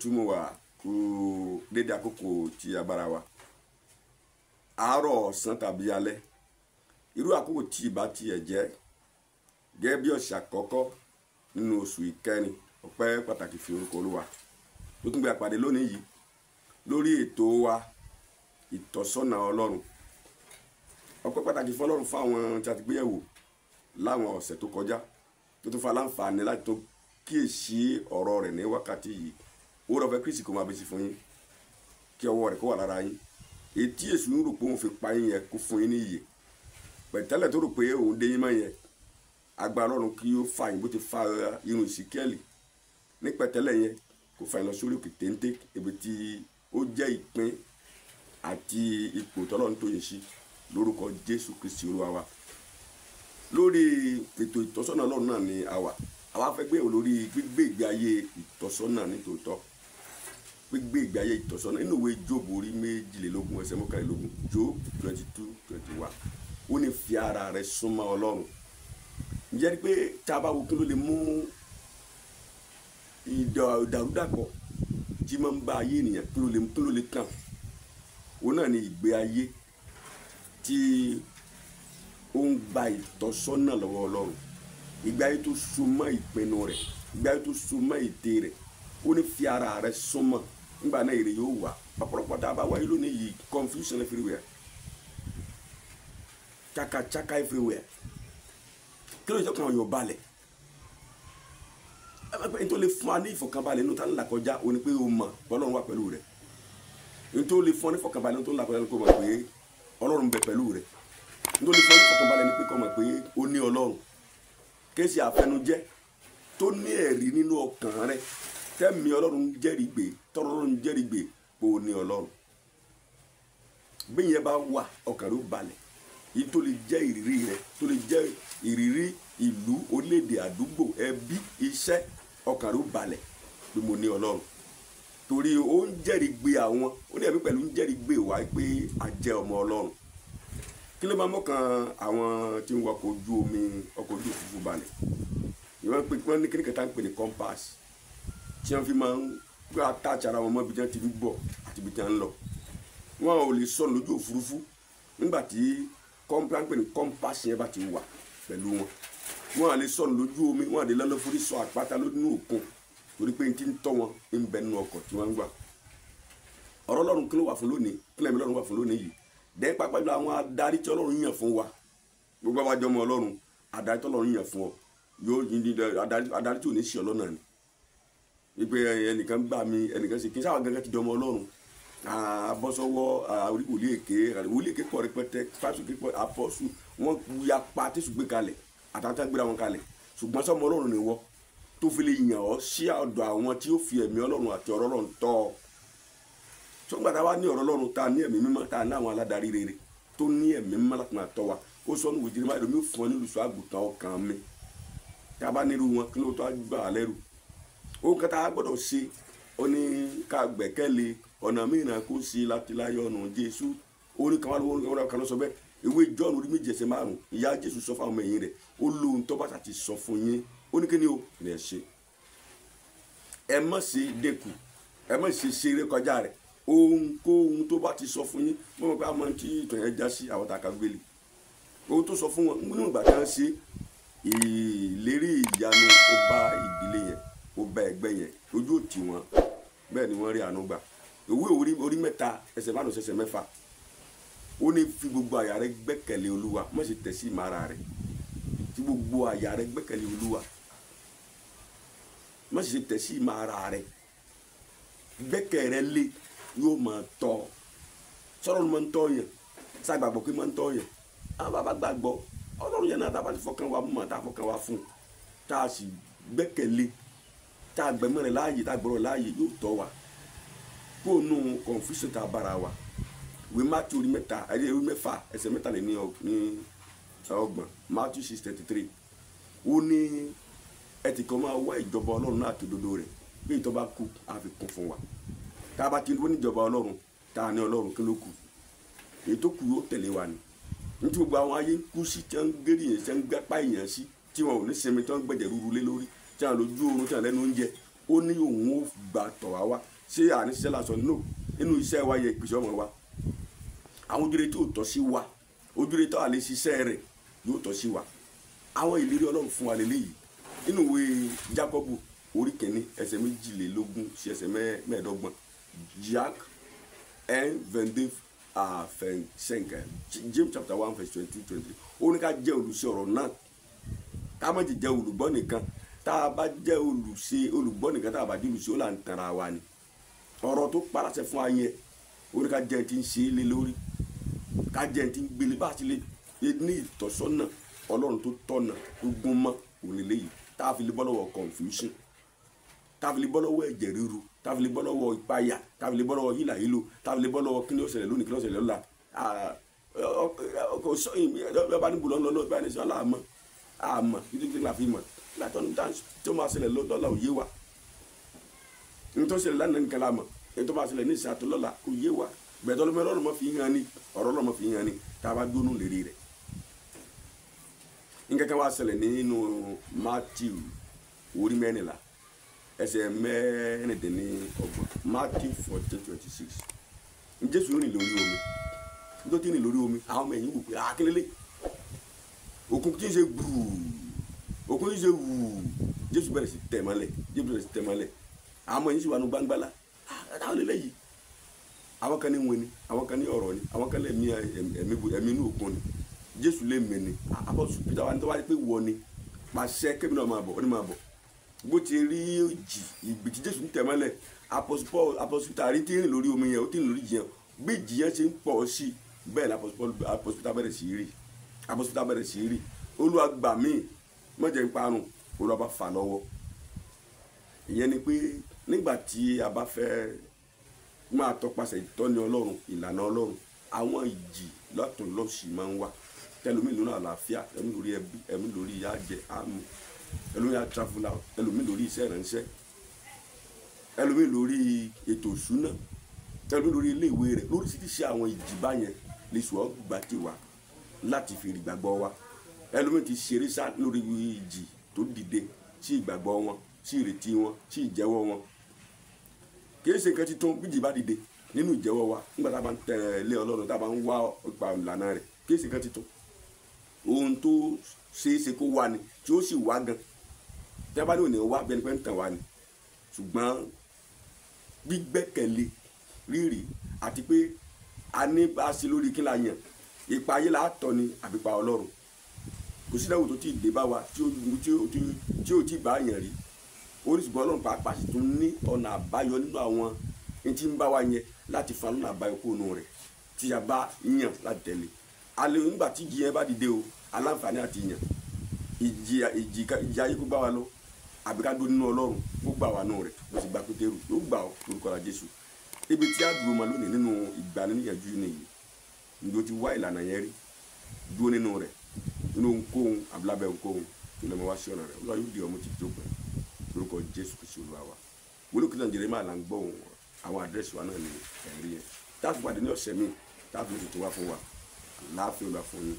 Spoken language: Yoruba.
túmọ̀ wá kú dédé àkókò tí a bára wa àárọ̀ ọ̀sán tàbí alẹ́ irú àkókò tí ìbá tiẹ̀ jẹ́ gẹ́gẹ́ bí ọ̀sẹ̀ àkọ́kọ́ nínú oṣù ìkẹrin ọpẹ́ pàtàkì fi orúkọ Olúwa tó tún gbé àpàdé lónìí yìí lórí ètò wa ìtọ́sọ́nà Ọlọ́run. Ọpẹ́ pàtàkì fún Ọlọ́run fún àwọn tí a ti gbé yẹ̀wò láwọn ọ̀sẹ̀ tó kọjá tó tún fa láǹfààní láti tó kíyèsí ọ̀rọ̀ rẹ̀ ní wákàtí yìí. Ó rọ̀ fẹ́ Kristi kó máa bẹ́sí fún yín kí ọwọ́ rẹ̀ kó wà lára yín. Etí èṣù ń rò pé òun fi pa yín yẹn kó fún yín ní ìyè pẹ̀tẹ́lẹ̀ tó rò pé òun dé yín mọ́ yẹn agbára Ọlọ́run kí ó fa yín bó ti fa irun ìsíkẹ́lì ní pẹ̀tẹ́lẹ̀ yẹn kó fa yín lọ sórí òkè téńté ibi tí ó jẹ́ ìpín àti ipò tọ́lọ́run tó yẹ sí lórúkọ Jésù Kristi Olúwa wa. Lórí ètò ìtọ́sọ́nà Ọlọ́run náà ni àwa fẹ́ gbé lórí gbígbé ìgbé ayé ìtọ́sọ́nà nítòótọ́ gbígbé ìgbé ayé ìtọ́sọ́nà nínú ìwé Jóòbù orí 22 ẹsẹ̀ 21 Job 22:21 ó ní fi ara rẹ̀ súnmọ́ Ọlọ́run. Ǹjẹ́ pé tí a bá wo kí ló lè mú ìdàrúdàpọ̀ tí máa ń bá ayé ènìyàn kí ló lè tàn òun náà ni ìgbé ayé tí ó ń gba ìtọ́sọ́nà lọ́wọ́ Ọlọ́run, ìgbé ayé tó so mọ́ ìpinnu rẹ̀, ìgbé ayé tó so mọ́ ète rẹ̀. Ó ní fi ara rẹ̀ súnmọ́ nígbà náà èrè yóò wà. Ọ̀pọ̀lọpọ̀ tá a bá wáyé lónìí yìí confusion everywhere, chaka everywhere. Kí ló ń jẹ́ kí àwọn èèyàn balẹ̀? Nítorí lè fún wa ní ìfọ̀kànbalẹ̀ inú tá ń là kọjá ó ní pé o mọ̀ Ọlọ́run wà pẹ̀lú rẹ̀. Nítorí lè fún ọ ní ìfọ̀kànbalẹ̀ inú tó ń là kọjá ní kó mọ̀ pé Ọlọ́run bẹ pẹ̀lú rẹ̀. Nítorí fún ọ ní ìfọ̀kànbalẹ̀ ní pé kó mọ̀ pé ó ní Ọlọ́run. Kéèsì àfẹnujẹ́ tó ní ẹ̀rí nínú ọkàn rẹ̀ tẹ́mi Ọlọ́run jẹ́rìí gbé tọ́rọ̀ Ọlọ́run jẹ́rìí gbé pé ó ní Ọlọ́run. Bí yẹn bá wà ọkàn rẹ̀ ó balẹ̀. Yìí tó lè jẹ́ ìrírí rẹ̀ tó lè jẹ́ ìrírí ìlú orílẹ̀-èdè àdúgbò ẹbí iṣẹ́ ọkàn rẹ̀ ó balẹ̀ pé mo ní Ọlọ́run. Torí ó ń jẹ́rìí gbé àwọn ó ní ẹ̀mí pẹ̀lú ń jẹ́rìí gbé wá pé a jẹ́ ọmọ Ọlọ́run. Kí ló máa mọ́kàn àwọn tí ń wakọ̀ ojú omi ọkọ̀ ojú òfurufú balẹ̀? Wọ́n ní kíníkà tá ń pè ní compass tí wọ́n fi máa ń gbé àtàchì ara wọn mọ́ ibi tí wọ́n ti fi bọ̀ àti ibi tí wọ́n ń lọ. Wọ́n ò lè sọ̀rọ̀ lójú òfurufú nígbà tí compass yẹn bá ti wà pẹ̀lú wọn. Wọ́n à lè sọ̀rọ̀ lójú omi, wọ́n à lè lọ́lọ́ forí sọ àpáta lónú òkun torí pé n ti ń tọ́ wọn ń bẹ nínú ọkọ̀ tí wọ́n ń gbà. Ọ̀rọ̀ Ọlọ́run kí ló wà fún lónìí? Kí lẹ́mìí Ọlọ́run wà fún lónìí yìí? Dẹ́ pápá jùlọ àwọn adarí tí Ọlọ́run yàn fún wa gbogbo àwọn àjọmọ Ọlọ́run adarí tí Ọlọ́run yàn fún ọ yóò adarí tí ò ní ṣe ọlọ́nà ni. Wípé ẹnìkan gbà mí ẹnìkan ṣe kí n sáwọn gẹ́gẹ́ ti jọmọ Ọlọ́run àbọ́sọ́wọ́ wòlíì èké pọ̀ rẹpẹtẹ fásitì èké pọ̀ àpọ̀sù wọ́n ya pa tẹ̀sù gbé kalẹ̀ àtàtà gbéra wọn kalẹ̀ ṣùgbọ́n sọmọ Ọlọ́run ni wọ́n tó fi lè yàn ọ́ sí ọ̀dọ̀ àwọn tí ó fi ẹ̀mí Ọlọ́run àti ọ̀rọ̀ Ọlọ́run tọ́ ọ. Sọ́gbà tá a wá ní ọ̀rọ̀ Ọlọ́run tá a ní ẹ̀mí mímọ́ tá a ní àwọn aládarí rere tó ní ẹ̀mí mímọ́ láti máa tọ́ wa ó sọ ní wòjìrì máa lómi fún ọ nílùú sọ àgùntàn ọkàn mi tá a bá nílùú wọn kí ló tó gbà á lẹ́rù. Ó kẹta gbọ́dọ̀ ṣe ó ní ká gbẹ̀kẹ́lé ọ̀nà mìíràn kó sí láti láyé ọ̀nà Jésù. Ó ní káwọn olówó kan lọ sọ bẹ́ẹ̀ ìwé Jọ́ọ̀nù orí 7:5 ìyá Jésù sọ fún àwọn ẹ̀yìn rẹ̀ ó lóhun tó bá ti sọ fún yín ó ní kí ni ó lè ṣe. Ẹ má ṣe dẹ́kun ẹ má ṣe ṣeré kọjá rẹ̀ ohunkóhun tó bá ti sọ fún yín mo mọ̀ pé a máa ń tí ìtàn yẹn já sí àwọn tàkà gbélé ohun tó sọ fún wọn nínú ìgbà tí wọ́n ṣe ìlérí ìyanu ó bá ìdílé yẹn ó bá ẹgbẹ́ yẹn ojú òtí wọn bẹ́ẹ̀ ni wọ́n rí àánú gbà. Ìwé orí 3 ẹsẹ̀ 5 ẹsẹ̀ 6 ó ní fi gbogbo àyà rẹ gbẹ́kẹ̀lé Olúwa má ṣe tẹ̀ sí ìmọ̀ ara rẹ fi gbogbo àyà rẹ gbẹ́kẹ̀lé Olúwa má ṣe tẹ̀ sí ìmọ̀ ara rẹ gbẹ́kẹ̀ rẹ lé yóò máa tọ́ sọ̀rọ̀ ló máa ń tọ́ yẹn ṣàgbàgbọ́ pé máa ń tọ́ yẹn àwọn bàbá gbàgbọ́ Ọlọ́run yẹn náà tá a bá ti fọkàn wa mọ̀ tá a fọkàn wa fún tá a sì gbẹ́kẹ̀lé tá a gbẹ̀mọ́ rẹ̀ láàyè tá a gbọ́rọ̀ láàyè yóò tọ́ wa kó o nù confusion tá a bára wa. Ìwé Matthew orí 6 ẹsẹ̀ 23 Matthew 6:33 ó ní ẹ ti kàn máa wá ìjọba Ọlọ́run náà àti òdodo rẹ̀ bí ìtọ́ bá kú á fi kún fún wa. Tá a bá ti wọ́n ní ìjọba Ọlọ́run tá a ní Ọlọ́run kí ló kù èyí tó kù yóò tẹ̀lé wa ni. Nítorí gbogbo àwọn ayé ń kú sí tí wọ́n ń gbérí yẹn tí wọ́n ń gbápá èèyàn sí tí wọn ò ní sinmi tí wọ́n ń gbẹ̀jẹ̀ rúru lé lórí tí wọ́n lójú oorun tí wọ́n lẹ́nu oúnjẹ ó ní òun ó gbà tọ̀ wá ṣé àní ṣiṣẹ́ lásán no nínú iṣẹ́ wa yẹ ìpèsè ọmọ wa àwọn ojúre tí ò tọ́ sí wa ojúre tó àlè ṣiṣẹ́ rẹ̀ yóò tọ́ sí wa àwọn ìlérí Ọlọ́run fún wa lélẹ́yìí nínú ìwé Jákọ́bù orí kìíní ẹsẹ̀ 22 sí ẹsẹ̀ 25 Jacques 1:22-25 James chapter 1 verse 22-23 ó ní ká jẹ́ olùṣe ọ̀rọ̀ náà ká má jẹ́ olùgbọ́ nìkan tá a bá jẹ́ olùgbọ́ nìkan tá a bá jẹ́ olùṣe ó là ń tanra wa ni ọ̀rọ̀ tó paláṣẹ fún ayé ó ní ká jẹ́ ti ń ṣe é lé lórí ká jẹ́ ti ń gbélé bá a ti lè ní ìtọ́sọ́nà Ọlọ́run tó tọ́nà tó gún mọ́ òní léyìí tá a fi lè bọ́ lọ́wọ́ confusion tá a fi lè bọ́ lọ́wọ́ ẹ̀jẹ̀ ríru tá a fi lè bọ́ lọ́wọ́ ìpayà tá a fi lè bọ́ lọ́wọ́ hílàhílò tá a fi lè bọ́ lọ́wọ́ kíni ó ṣẹlẹ̀ lónìí kíni ó ṣẹlẹ̀ lọ́la ọkọ̀ sọ́yìn ọba níbo lọ́nà lọ́ọ́ ìbáraẹni sọ́ọ́ àmọ́ àmọ́ títí la fi mọ̀ látọ̀ ní tó máa ṣẹlẹ̀ lọ́la òye wa nítorí ṣẹlẹ̀ lánàá nìkan la mọ̀ ètò máa ṣẹlẹ̀ ní ìṣàtò lọ́la òye wa bẹ̀ẹ́dọ́ Ọlọ́run mọ̀ fi hàn ní ọ̀rọ̀ Ọlọ́run mọ̀ fi hàn ní tá a bá dúró nù lérí rẹ̀ nǹkan kan wá ṣẹlẹ̀ nínú Matthew orí 14 ẹsẹ̀ 16 Matthew 14:26 Jésù rìn lórí omi nítorí tí rìn lórí omi àwọn ọmọ ẹ̀yìn wò pé akílélẹ̀ òkun tí ń ṣe gbùù òkun tí ń ṣe wùù Jésù bẹ̀rẹ̀ sí tẹ̀ mọ́lẹ̀ àwọn ọmọ ẹ̀yìn sì wà ní gbangbala àtàwọn lélẹ́yìí àwọn kan ní wọn ni àwọn kan ní ọ̀rọ̀ ni àwọn kan lẹ́mí ẹ̀mí inú òkun ni Jésù lè mẹ́ ni apọ́sù Peter wa ní tó wáyé pé wọ ni pàṣẹ kébì náà máa bọ̀ ó ní máa bọ̀ bó ti rí ìjì ìgbì tí Jésù ń tẹ̀ mọ́lẹ̀ apọ́sù Peter rí tí ń rìn lórí omi yẹn ó tí ń lórí ìjì yẹn bí ìjì yẹn ṣe ń pọ̀ sí bẹ́ẹ̀ ni apọ́sù Peter bẹ̀rẹ̀ sí rí Olúwa gbà mí má jẹ́ n parun Olúwa bá fà lọ́wọ́ ìyẹn ni pé nígbà tí a bá fẹ́ máa tọpasẹ̀ ìtọ́ni Ọlọ́run ìlànà Ọlọ́run àwọn ìjì lọ́tún lọ́sì máa ń wà ẹlòmíì lórí àlàáfíà ẹlòmíì lórí ẹbí ẹlòmíì lórí àjẹ àmú ẹlòmíì àtàfúlà ẹlòmíì lórí iṣẹ́ ìránṣẹ́ ẹlòmíì lórí ètò ìṣúná ẹlòmíì lórí ilé ìwé rẹ̀ lóríṣiríṣi àwọn ìjì báyẹn lè sọ gbà tí wà láti fi ìgbàgbọ́ wa ẹlòmíì ti ṣeré sá lórí ìjì tó dìde sí ìgbàgbọ́ wọn sí ìrètí wọn sí ìjẹ́wọ́ wọn kìí ṣe nǹkan títún bí ìjì bá dìde nínú ìjẹ́wọ́ wa nígbà tá a bá ń tẹ̀lé Ọlọ́run tá a bá ń wá ipa ìlànà rẹ̀ kìí ṣe nǹkan títún ohun tó ṣeéṣe kó wà ní tí ó sì wá gan tí a bá ní òní wá bí ẹni pé ń tàn wá ni ṣùgbọ́n gbígbẹ́kẹ̀lé rírì àti pé a ní bá a ṣe lórí kí la yàn ipa ayé la tọ́ ni àbí pa Ọlọ́run kò sí dáwọ́ tó ti dé bá wa tí ó ti bá yàn rí oríṣiríṣi Ọlọ́run pàápàá sì tún ní ọ̀nà àbáyọ nínú àwọn tí ń bá wa yẹn láti fa lọ́nà àbáyọ kóònù rẹ̀ tí a bá yàn láti tẹ̀lé alẹ́ nígbà tí ìjì yẹn bá dìde o aláǹfààní àti yàn ìjì ayé kó bá wa lọ àbí ká dúró nínú Ọlọ́run kó gbà wá nù rẹ̀ bó ti gba Pétérù yóò gbà ọ́ lórúkọ la Jésù ibi tí a dúró ma lónìí nínú ìgbaniníyànjú nìyí níbi ó ti wá ìlànà yẹn rí dúró nínú rẹ̀ nínú ohunkóhun àbílábẹ́ ohunkóhun tó lè mọ wá sí ọ̀nà rẹ̀ Olúwa yóò di ọmọ títí tó pẹ́ lórúkọ Jésù Kristi Olúwa wa wọlé kí nàìjíríà máa là ń gbọ́ àwọn àdírẹ́sì wa náà ní ẹ̀rí yẹn táàfù pàdé ní ọ̀sẹ̀ míì táàfù tuntun wá fún wa láàfin Olúwa fún yín.